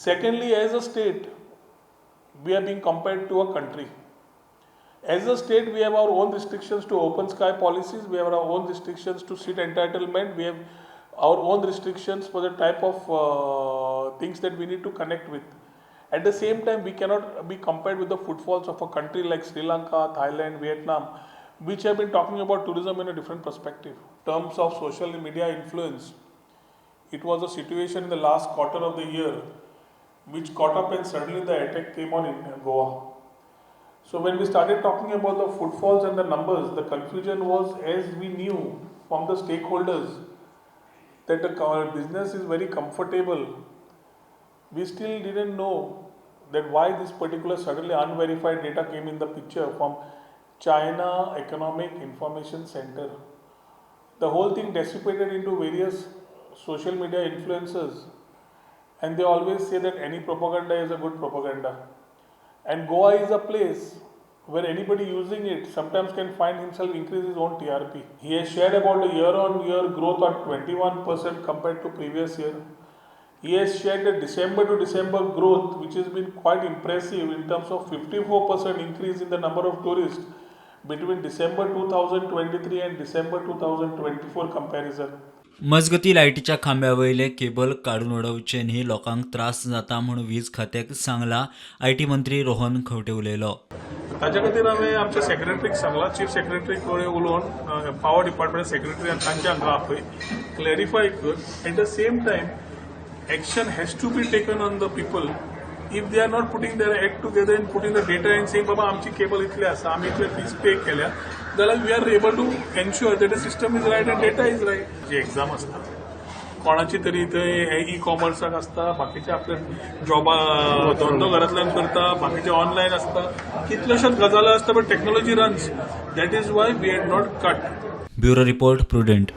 Secondly, as a state, we are being compared to a country. As a state, we have our own restrictions to open sky policies, we have our own restrictions to seat entitlement, we have our own restrictions for the type of things that we need to connect with. At the same time, we cannot be compared with the footfalls of a country like Sri Lanka, Thailand, Vietnam, which have been talking about tourism in a different perspective. In terms of social media influence, it was a situation in the last quarter of the year which caught up and suddenly the attack came on in Goa. So when we started talking about the footfalls and the numbers, the confusion was, as we knew from the stakeholders that the business is very comfortable, we still didn't know that why this particular suddenly unverified data came in the picture from China Economic Information Center. The whole thing dissipated into various social media influencers, and they always say that any propaganda is a good propaganda. And Goa is a place where anybody using it sometimes can find himself increase his own TRP. He has shared about a year-on-year growth at 21% compared to previous year. He has shared a December to December growth which has been quite impressive in terms of 54% increase in the number of tourists between December 2023 and December 2024 comparison. मजगती लायटीच्या खांब्यावयले cable काडून उडोवचे न्ही लोकांक त्रास जाता म्हूण वीज खात्याक Sangla IT मंत्री रोहन खंवटे उलयलो. ताचे खातीर हांवें आमच्या सेक्रेटरीक सांगला, चीफ सेक्रेटरी कडेन उलोवन पावर डिपार्टमेंट सेक्रेटरी तांच्या हांगा आपय क्लॅरिफाय कर. At the same time action has to be taken on the people if they are not putting their act together and putting the data and saying baba आमची cable इतले आसा आमी इतले fees pay केल्या जाल्यार we are able to ensure that the system is right and data is right. जी exam आसता कोणाची तरी थंय ई कॉमर्साक आसता, बाकीचे आपले जॉबा धंदो घरांतल्यान करता, बाकीचे ऑनलायन आसता, कितल्योश्योच गजाली आसता but technology runs. That is why we had not cut. Bureau report prudent.